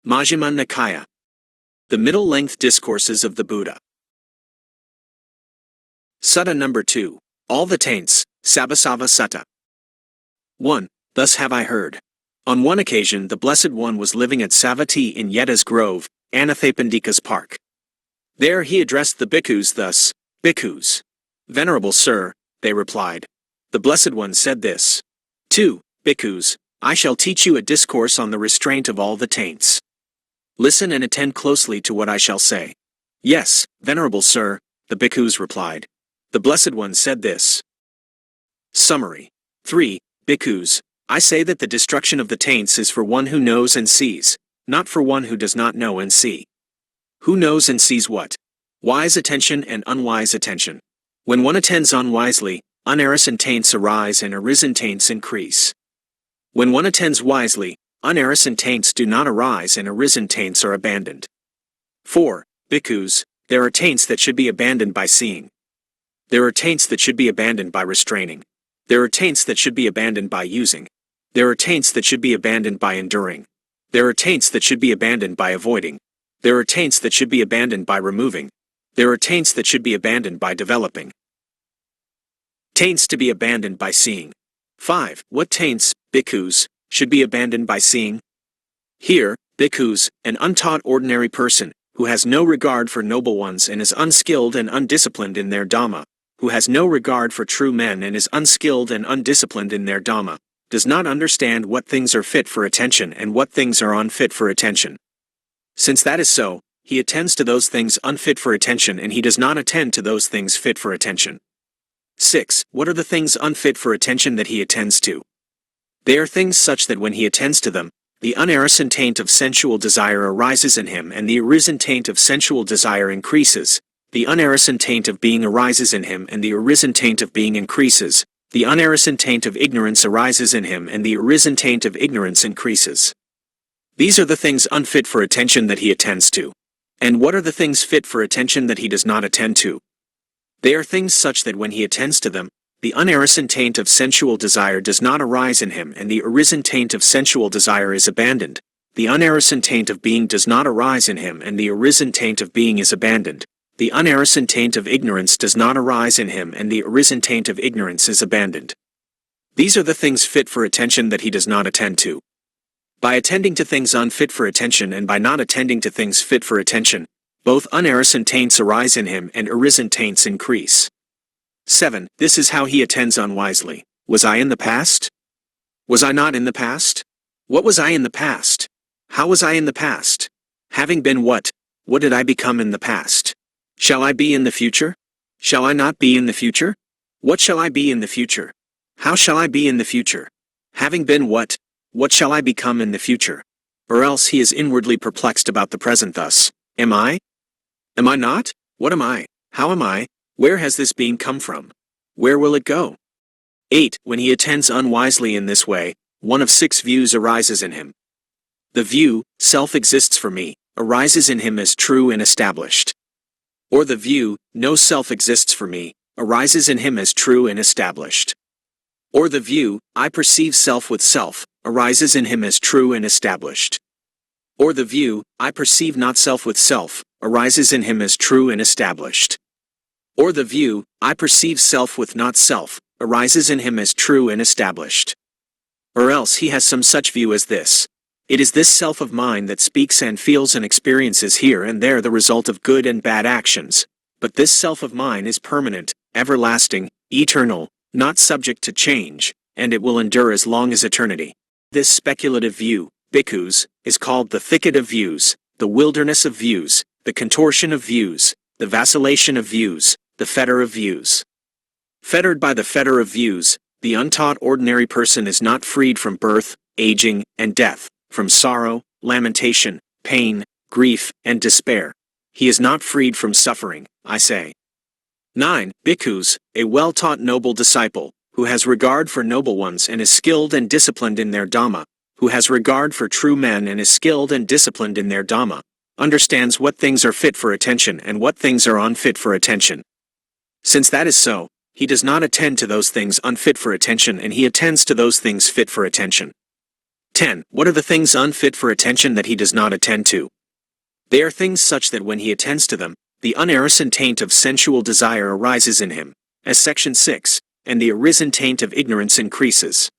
Majjhima Nikāya. The Middle Length Discourses of the Buddha. Sutta number 2. All the Taints, Sabbàsava Sutta. 1. Thus have I heard. On one occasion the Blessed One was living at Savatthi in Yetta's grove, Anathapindika's park. There he addressed the bhikkhus thus, Bhikkhus. Venerable Sir, they replied. The Blessed One said this. 2. Bhikkhus, I shall teach you a discourse on the restraint of all the taints. Listen and attend closely to what I shall say. Yes, Venerable Sir, the bhikkhus replied. The Blessed One said this. Summary. 3. Bhikkhus, I say that the destruction of the taints is for one who knows and sees, not for one who does not know and see. Who knows and sees what? Wise attention and unwise attention. When one attends unwisely, unarisen taints arise and arisen taints increase. When one attends wisely, unarisen taints do not arise and arisen taints are abandoned. 4. Bhikkhus, there are taints that should be abandoned by seeing. There are taints that should be abandoned by restraining. There are taints that should be abandoned by using. There are taints that should be abandoned by enduring. There are taints that should be abandoned by avoiding. There are taints that should be abandoned by removing. There are taints that should be abandoned by developing. Taints to be abandoned by seeing. 5. What taints, bhikkhus, should be abandoned by seeing? Here, bhikkhus, an untaught ordinary person, who has no regard for noble ones and is unskilled and undisciplined in their dhamma, who has no regard for true men and is unskilled and undisciplined in their dhamma, does not understand what things are fit for attention and what things are unfit for attention. Since that is so, he attends to those things unfit for attention and he does not attend to those things fit for attention. 6. What are the things unfit for attention that he attends to? They are things such that when he attends to them, the unarisen taint of sensual desire arises in him and the arisen taint of sensual desire increases. The unarisen taint of being arises in him and the arisen taint of being increases. The unarisen taint of ignorance arises in him and the arisen taint of ignorance increases. These are the things unfit for attention that he attends to. And what are the things fit for attention that he does not attend to? They are things such that when he attends to them, the unarisen taint of sensual desire does not arise in him and the arisen taint of sensual desire is abandoned. The unarisen taint of being does not arise in him and the arisen taint of being is abandoned. The unarisen taint of ignorance does not arise in him and the arisen taint of ignorance is abandoned. These are the things fit for attention that he does not attend to. By attending to things unfit for attention and by not attending to things fit for attention, both unarisen taints arise in him and arisen taints increase. 7. This is how he attends unwisely. Was I in the past? Was I not in the past? What was I in the past? How was I in the past? Having been what? What did I become in the past? Shall I be in the future? Shall I not be in the future? What shall I be in the future? How shall I be in the future? Having been what? What shall I become in the future? Or else he is inwardly perplexed about the present thus. Am I? Am I not? What am I? How am I? Where has this being come from? Where will it go? 8. When he attends unwisely in this way, one of 6 views arises in him. The view, self exists for me, arises in him as true and established. Or the view, no self exists for me, arises in him as true and established. Or the view, I perceive self with self, arises in him as true and established. Or the view, I perceive not self with self, arises in him as true and established. Or the view, I perceive self with not self, arises in him as true and established. Or else he has some such view as this. It is this self of mine that speaks and feels and experiences here and there the result of good and bad actions. But this self of mine is permanent, everlasting, eternal, not subject to change, and it will endure as long as eternity. This speculative view, bhikkhus, is called the thicket of views, the wilderness of views, the contortion of views, the vacillation of views, the fetter of views. Fettered by the fetter of views, the untaught ordinary person is not freed from birth, aging, and death, from sorrow, lamentation, pain, grief, and despair. He is not freed from suffering, I say. 9. Bhikkhus, a well-taught noble disciple, who has regard for noble ones and is skilled and disciplined in their dhamma, who has regard for true men and is skilled and disciplined in their dhamma, understands what things are fit for attention and what things are unfit for attention. Since that is so, he does not attend to those things unfit for attention and he attends to those things fit for attention. 10. What are the things unfit for attention that he does not attend to? They are things such that when he attends to them, the unarisen taint of sensual desire arises in him, as section 6, and the arisen taint of ignorance increases.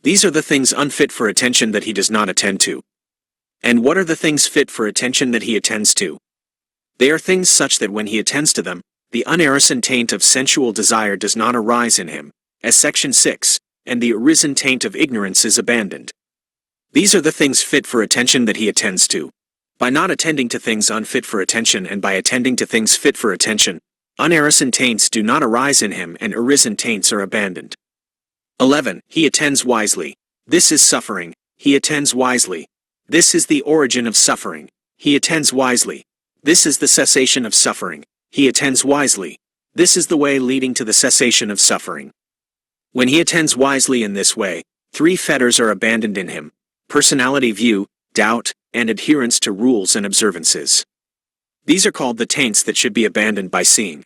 These are the things unfit for attention that he does not attend to. And what are the things fit for attention that he attends to? They are things such that when he attends to them, the unarisen taint of sensual desire does not arise in him, as section 6, and the arisen taint of ignorance is abandoned. These are the things fit for attention that he attends to. By not attending to things unfit for attention and by attending to things fit for attention, unarisen taints do not arise in him and arisen taints are abandoned. 11. He attends wisely. This is suffering. He attends wisely. This is the origin of suffering. He attends wisely. This is the cessation of suffering. He attends wisely. This is the way leading to the cessation of suffering. When he attends wisely in this way, 3 fetters are abandoned in him: personality view, doubt, and adherence to rules and observances. These are called the taints that should be abandoned by seeing.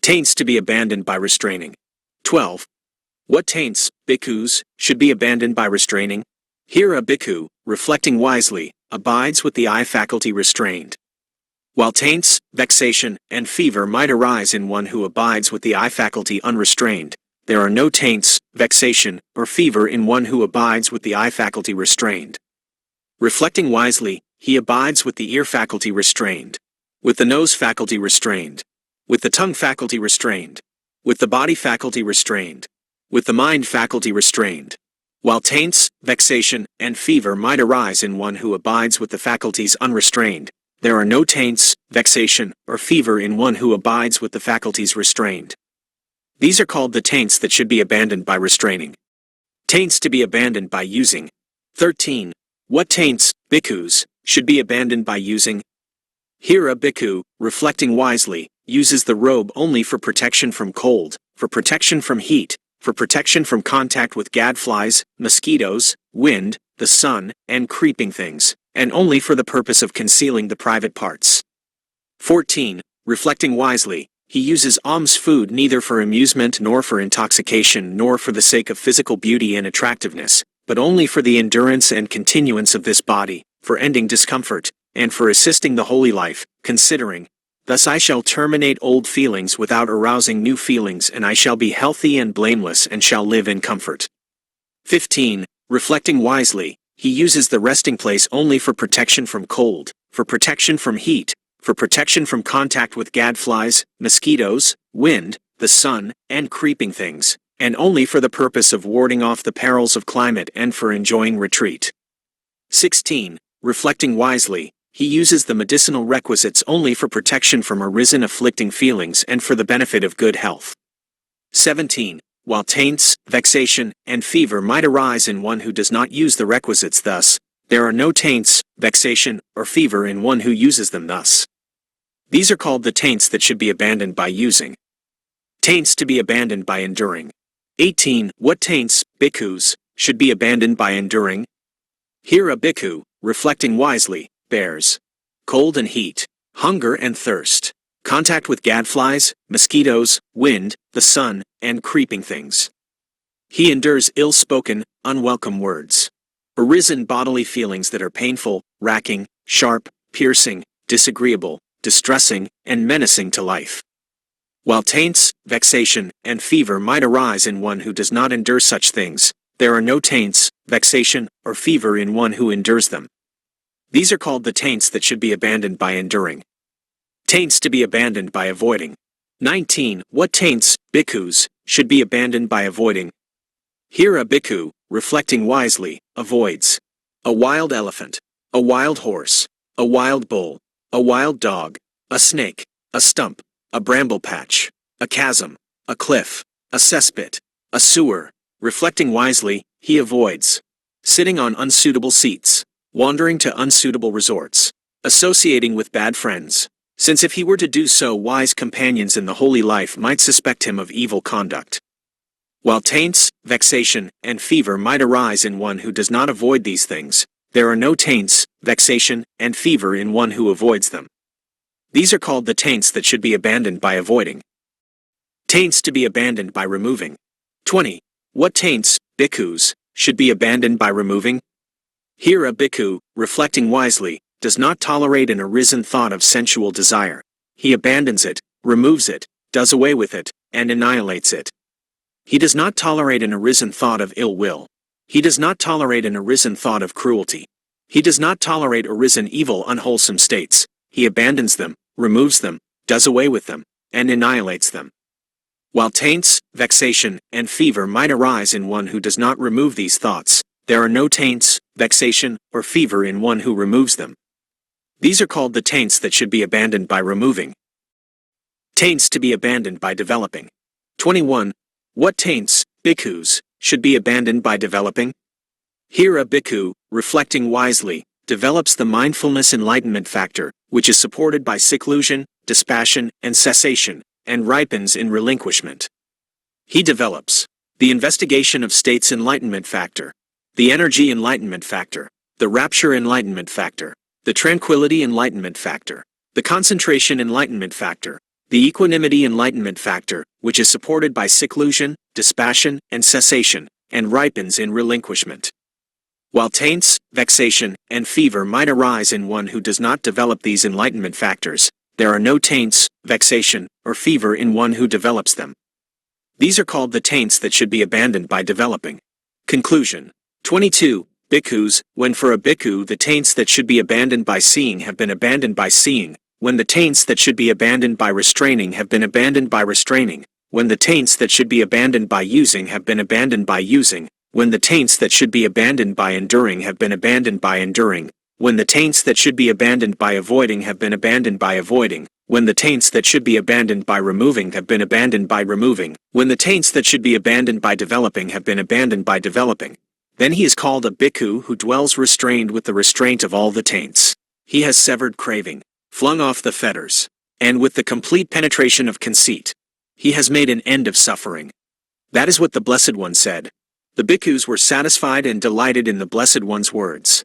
Taints to be abandoned by restraining. 12. What taints, bhikkhus, should be abandoned by restraining? Here a bhikkhu, reflecting wisely, abides with the eye faculty restrained. While taints, vexation, and fever might arise in one who abides with the eye faculty unrestrained, there are no taints, vexation, or fever in one who abides with the eye faculty restrained. Reflecting wisely, he abides with the ear faculty restrained, with the nose faculty restrained, with the tongue faculty restrained, with the body faculty restrained, with the mind faculty restrained. While taints, vexation, and fever might arise in one who abides with the faculties unrestrained, there are no taints, vexation, or fever in one who abides with the faculties restrained. These are called the taints that should be abandoned by restraining. Taints to be abandoned by using. 13. What taints, bhikkhus, should be abandoned by using? Here a bhikkhu, reflecting wisely, uses the robe only for protection from cold, for protection from heat, for protection from contact with gadflies, mosquitoes, wind, the sun, and creeping things, and only for the purpose of concealing the private parts. 14. Reflecting wisely, he uses alms food neither for amusement nor for intoxication nor for the sake of physical beauty and attractiveness, but only for the endurance and continuance of this body, for ending discomfort, and for assisting the holy life, considering, thus I shall terminate old feelings without arousing new feelings and I shall be healthy and blameless and shall live in comfort. 15. Reflecting wisely, he uses the resting place only for protection from cold, for protection from heat, for protection from contact with gadflies, mosquitoes, wind, the sun, and creeping things, and only for the purpose of warding off the perils of climate and for enjoying retreat. 16. Reflecting wisely, he uses the medicinal requisites only for protection from arisen afflicting feelings and for the benefit of good health. 17. While taints, vexation, and fever might arise in one who does not use the requisites thus, there are no taints, vexation, or fever in one who uses them thus. These are called the taints that should be abandoned by using. Taints to be abandoned by enduring. 18. What taints, bhikkhus, should be abandoned by enduring? Here a bhikkhu, reflecting wisely, bears cold and heat, hunger and thirst, contact with gadflies, mosquitoes, wind, the sun, and creeping things. He endures ill-spoken, unwelcome words, arisen bodily feelings that are painful, racking, sharp, piercing, disagreeable, distressing, and menacing to life. While taints, vexation, and fever might arise in one who does not endure such things, there are no taints, vexation, or fever in one who endures them. These are called the taints that should be abandoned by enduring. Taints to be abandoned by avoiding. 19. What taints, bhikkhus, should be abandoned by avoiding? Here a bhikkhu, reflecting wisely, avoids a wild elephant, a wild horse, a wild bull, a wild dog, a snake, a stump, a bramble patch, a chasm, a cliff, a cesspit, a sewer. Reflecting wisely, he avoids sitting on unsuitable seats, wandering to unsuitable resorts, associating with bad friends, since if he were to do so wise companions in the holy life might suspect him of evil conduct. While taints, vexation, and fever might arise in one who does not avoid these things, there are no taints, vexation, and fever in one who avoids them. These are called the taints that should be abandoned by avoiding. Taints to be abandoned by removing. 20. What taints, bhikkhus, should be abandoned by removing? Here a bhikkhu, reflecting wisely, does not tolerate an arisen thought of sensual desire. He abandons it, removes it, does away with it, and annihilates it. He does not tolerate an arisen thought of ill will. He does not tolerate an arisen thought of cruelty. He does not tolerate arisen evil unwholesome states. He abandons them, removes them, does away with them, and annihilates them. While taints, vexation, and fever might arise in one who does not remove these thoughts, there are no taints, vexation, or fever in one who removes them. These are called the taints that should be abandoned by removing. Taints to be abandoned by developing. 21. What taints, bhikkhus, should be abandoned by developing? Here a bhikkhu, reflecting wisely, develops the mindfulness enlightenment factor, which is supported by seclusion, dispassion, and cessation, and ripens in relinquishment. He develops the investigation of states enlightenment factor, the energy enlightenment factor, the rapture enlightenment factor, the tranquility enlightenment factor, the concentration enlightenment factor, the equanimity enlightenment factor, which is supported by seclusion, dispassion, and cessation, and ripens in relinquishment. While taints, vexation, and fever might arise in one who does not develop these enlightenment factors, there are no taints, vexation, or fever in one who develops them. These are called the taints that should be abandoned by developing. Conclusion. 22. Bhikkhus, when for a bhikkhu the taints that should be abandoned by seeing have been abandoned by seeing, when the taints that should be abandoned by restraining have been abandoned by restraining, when the taints that should be abandoned by using have been abandoned by using, when the taints that should be abandoned by enduring have been abandoned by enduring, when the taints that should be abandoned by avoiding have been abandoned by avoiding, when the taints that should be abandoned by removing have been abandoned by removing, when the taints that should be abandoned by developing have been abandoned by developing, then he is called a bhikkhu who dwells restrained with the restraint of all the taints. He has severed craving, flung off the fetters, and with the complete penetration of conceit, he has made an end of suffering. That is what the Blessed One said. The bhikkhus were satisfied and delighted in the Blessed One's words.